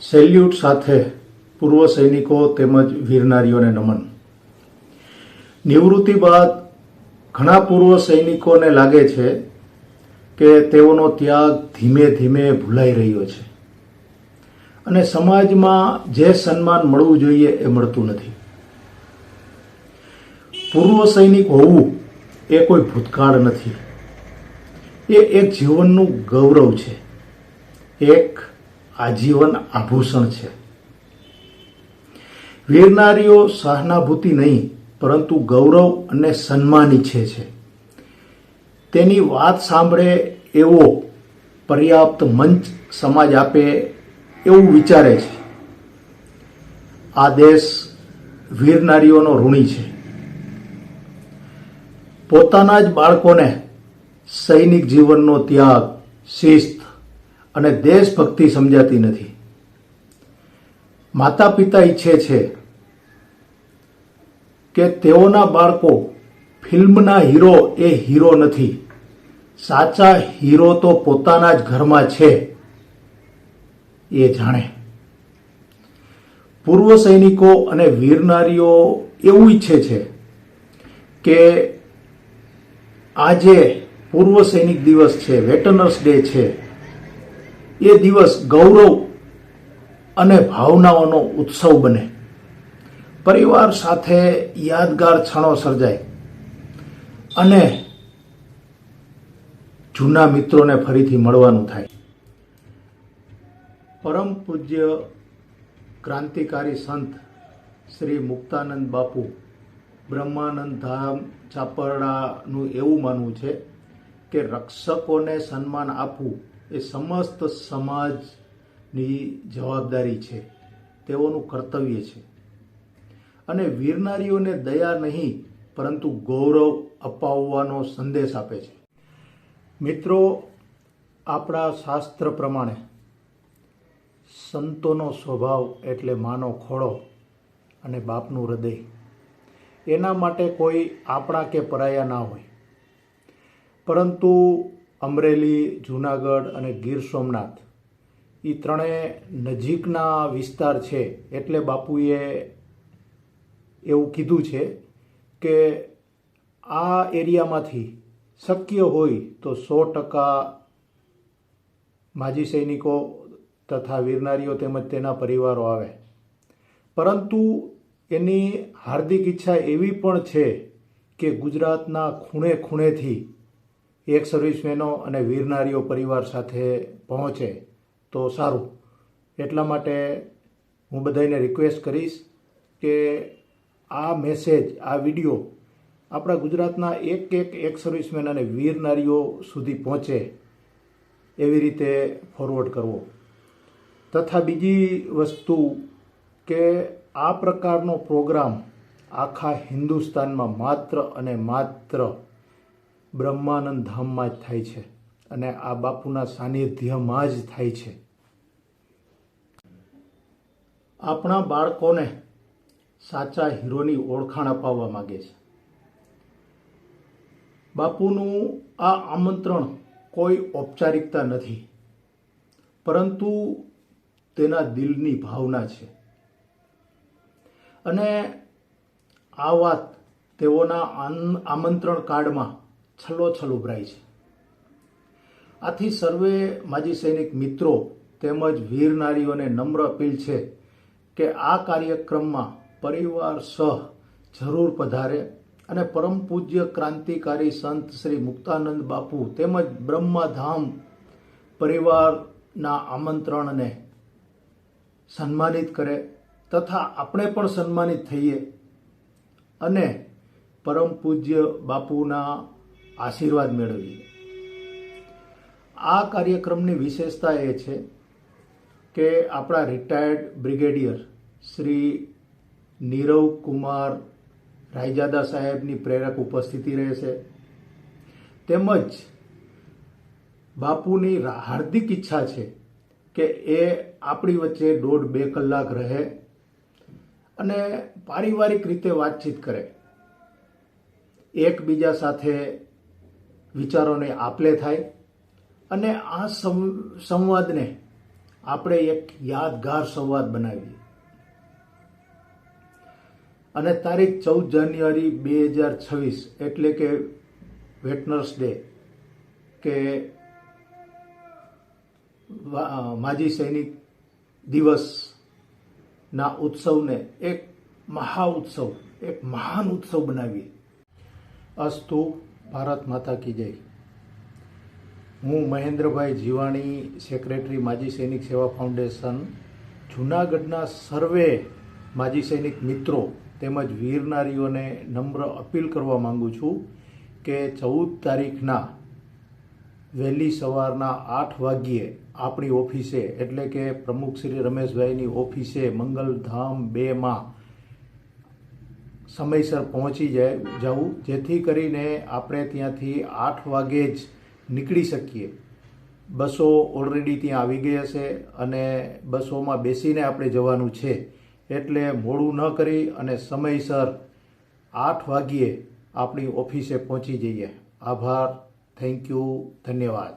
Salute સાથે પૂર્વ સૈનિકો તેમજ વીર નારીઓને નમન. નિવૃત્તિ બાદ ઘણા પૂર્વ સૈનિકોને લાગે છે કે તેઓનો ત્યાગ ધીમે ધીમે ભૂલાઈ રહ્યો છે અને સમાજમાં જે સન્માન મળવું જોઈએ એ મળતું નથી. પૂર્વ સૈનિક હોવું એ કોઈ ભૂતકાળ નથી, એ એક જીવનનું ગૌરવ છે, એક આજીવન આભૂષણ છે. વીર નારીઓ સહાનુભૂતિ નહીં પરંતુ ગૌરવ અને સન્માન ઈચ્છે છે. તેની વાત સાંભળે એવો પર્યાપ્ત મંચ સમાજ આપે એવું વિચારે છે. આ દેશ વીર નારીઓનો ઋણી છે. પોતાના જ બાળકોને સૈનિક જીવનનો ત્યાગ, શિસ્ત અને દેશભક્તિ સમજાતી નથી. માતા પિતા ઈચ્છે છે કે તેઓના બાળકો ફિલ્મના હીરો એ હીરો નથી, સાચા હીરો તો પોતાના જ ઘરમાં છે એ જાણે. પૂર્વ સૈનિકો અને વીર નારીઓ એવું ઈચ્છે છે કે આજે પૂર્વ સૈનિક દિવસ છે, વેટરનર્સ ડે છે, એ દિવસ ગૌરવ અને ભાવનાઓનો ઉત્સવ બને. પરિવાર સાથે યાદગાર ક્ષણો સર્જાય અને જૂના મિત્રોને ફરીથી મળવાનું થાય. પરમ પૂજ્ય ક્રાંતિકારી સંત શ્રી મુક્તાનંદ બાપુ બ્રહ્માનંદ ધામ ચાપરડાનું એવું માનવું છે કે રક્ષકોને સન્માન આપવું એ સમસ્ત સમાજની જવાબદારી છે, તેઓનું કર્તવ્ય છે. અને વીર નારીઓને દયા નહીં પરંતુ ગૌરવ અપાવવાનો સંદેશ આપે છે. મિત્રો, આપણા શાસ્ત્ર પ્રમાણે સંતોનો સ્વભાવ એટલે માનો ખોળો અને બાપનું હૃદય. એના માટે કોઈ આપણા કે પરાયા ના હોય. પરંતુ અમરેલી, જૂનાગઢ અને ગીર સોમનાથ એ ત્રણેય નજીકના વિસ્તાર છે, એટલે બાપુએ એવું કીધું છે કે આ એરિયામાંથી શક્ય હોય તો 100% માજી સૈનિકો તથા વીરનારીઓ તેમજ તેના પરિવારો આવે. પરંતુ એની હાર્દિક ઈચ્છા એવી પણ છે કે ગુજરાતના ખૂણે ખૂણેથી એક સર્વિસમેનો અને વીરનારીઓ પરિવાર સાથે પહોંચે તો સારું. એટલા માટે હું બધાને રિક્વેસ્ટ કરીશ કે આ મેસેજ, આ વિડીયો આપણા ગુજરાતના એક સર્વિસમેન અને વીર નારીઓ સુધી પહોંચે એવી રીતે ફોરવર્ડ કરવો. તથા બીજી વસ્તુ કે આ પ્રકારનો પ્રોગ્રામ આખા હિન્દુસ્તાનમાં માત્ર અને માત્ર બ્રહ્માનંદ ધામમાં જ થાય છે અને આ બાપુના સાનિધ્યમાં જ થાય છે. આપણા બાળકોને સાચા હીરોની ઓળખાણ અપાવવા માગે છે. બાપુનું આ આમંત્રણ કોઈ ઔપચારિકતા નથી, પરંતુ તેના દિલની ભાવના છે. અને આ વાત તેઓના આમંત્રણ કાર્ડમાં છલોછલ ઉભરાય છે. આથી સર્વે માજી સૈનિક મિત્રો તેમજ વીર નારીઓને નમ્ર અપીલ છે કે આ કાર્યક્રમમાં પરિવાર સહ જરૂર પધારે અને પરમ પૂજ્ય ક્રાંતિકારી સંત શ્રી મુક્તાનંદ બાપુ તેમજ બ્રહ્માધામ પરિવારના આમંત્રણને સન્માનિત કરે તથા આપણે પણ સન્માનિત થઈએ અને પરમ પૂજ્ય બાપુના આશીર્વાદ મેળવીએ. આ કાર્યક્રમની વિશેષતા એ છે કે આપણા રિટાયર્ડ બ્રિગેડિયર શ્રી નીરવ કુમાર રાયજાદા સાહેબની પ્રેરક ઉપસ્થિતિ રહેશે. તેમજ બાપુની હાર્દિક ઈચ્છા છે કે એ આપણી વચ્ચે 1.5-2 કલાક રહે અને પારિવારિક રીતે વાતચીત કરે, એકબીજા સાથે વિચારોને આપલે થાય અને આ સંવાદને આપણે એક યાદગાર સંવાદ બનાવીએ અને તારીખ 14 જાન્યુઆરી 2026 એટલે કે વેટનર્સ ડે કે માજી સૈનિક દિવસના ઉત્સવને એક મહાઉત્સવ, એક મહાન ઉત્સવ બનાવીએ. અસ્તુ. ભારત માતા કી જય. હું મહેન્દ્રભાઈ જીવાણી, સેક્રેટરી માજી સૈનિક સેવા ફાઉન્ડેશન, જૂનાગઢના સર્વે માજી સૈનિક મિત્રો તેમજ વીર નારીઓને નમ્ર અપીલ કરવા માંગુ છું કે 14 તારીખના વહેલી સવારના 8 વાગ્યે આપણી ઓફિસે એટલે કે પ્રમુખ શ્રી રમેશભાઈની ઓફિસે મંગલધામ 2માં સમયસર પહોંચી જવું, જેથી કરીને આપણે ત્યાંથી 8 વાગે જ નીકળી શકીએ. બસો ઓલરેડી ત્યાં આવી ગઈ હશે અને બસોમાં બેસીને આપણે જવાનું છે, એટલે મોડું ન કરી અને સમયસર 8 વાગ્યે આપણી ઓફિસે પહોંચી જઈએ. આભાર. Thank you. ધન્યવાદ.